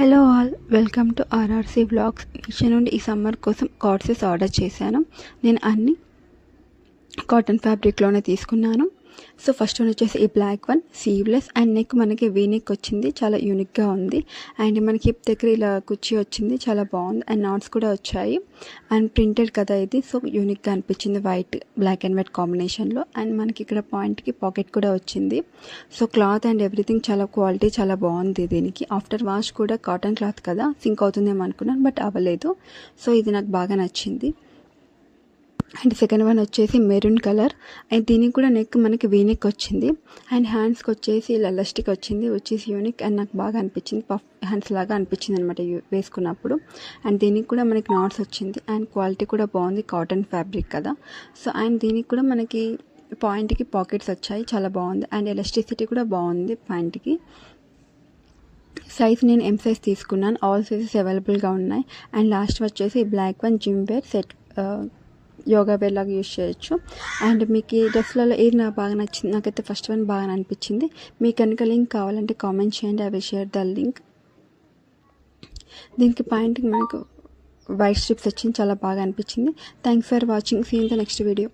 Hello all, welcome to RRC vlogs. Meesho నుండి ఈ summer కోసం కార్డ్సెస్ ఆర్డర్ చేశాను. నేను అన్ని కాటన్ ఫ్యాబ్రిక్లోనే తీసుకున్నాను. సో ఫస్ట్ వన్ వచ్చేసి ఈ black one sleeveless and neck మనకి వీ నెక్ వచ్చింది, చాలా యూనిక్గా ఉంది. అండ్ మనకి హిప్ దగ్గర ఇలా కుర్చీ వచ్చింది, చాలా బాగుంది. అండ్ నాట్స్ కూడా వచ్చాయి అండ్ ప్రింటెడ్ కదా ఇది, సో యూనిక్గా అనిపించింది వైట్ బ్లాక్ అండ్ వైట్ కాంబినేషన్లో. అండ్ మనకి ఇక్కడ పాయింట్కి పాకెట్ కూడా వచ్చింది. సో క్లాత్ అండ్ ఎవ్రీథింగ్ చాలా క్వాలిటీ చాలా బాగుంది. దీనికి ఆఫ్టర్ వాష్ కూడా కాటన్ క్లాత్ కదా, సింక్ అవుతుందేమో అనుకున్నాను, బట్ అవ్వలేదు. సో ఇది నాకు బాగా నచ్చింది. అండ్ సెకండ్ వన్ వచ్చేసి మెరూన్ కలర్. అండ్ దీనికి కూడా నెక్ మనకి వీ నెక్ వచ్చింది అండ్ హ్యాండ్స్కి వచ్చేసి ఇలా ఎలాస్టిక్ వచ్చింది, వచ్చేసి యూనిక్ అండ్ నాకు బాగా అనిపించింది. పఫ్ హ్యాండ్స్ లాగా అనిపించింది అనమాట వేసుకున్నప్పుడు. అండ్ దీనికి కూడా మనకి నాట్స్ వచ్చింది అండ్ క్వాలిటీ కూడా బాగుంది, కాటన్ ఫ్యాబ్రిక్ కదా. సో అండ్ దీనికి కూడా మనకి పాయింట్కి పాకెట్స్ వచ్చాయి, చాలా బాగుంది. అండ్ ఎలాస్టిసిటీ కూడా బాగుంది ప్యాంట్కి. సైజ్ నేను ఎం సైజ్ తీసుకున్నాను, ఆల్ సైజెస్ అవైలబుల్గా ఉన్నాయి. అండ్ లాస్ట్ వచ్చేసి black one gym wear set, yoga wear లాగా యూజ్ చేయొచ్చు. అండ్ మీకు ఈ డ్రెస్లలో ఏది నాకు బాగా నచ్చింది, నాకైతే ఫస్ట్ వన్ బాగా అనిపించింది. మీకు కనుక లింక్ కావాలంటే కామెంట్ చేయండి, I will share the link. దీనికి పాయింట్కి మనకు వైట్ స్ట్రిప్స్ వచ్చింది, చాలా బాగా అనిపించింది. Thanks for watching, see in the next video.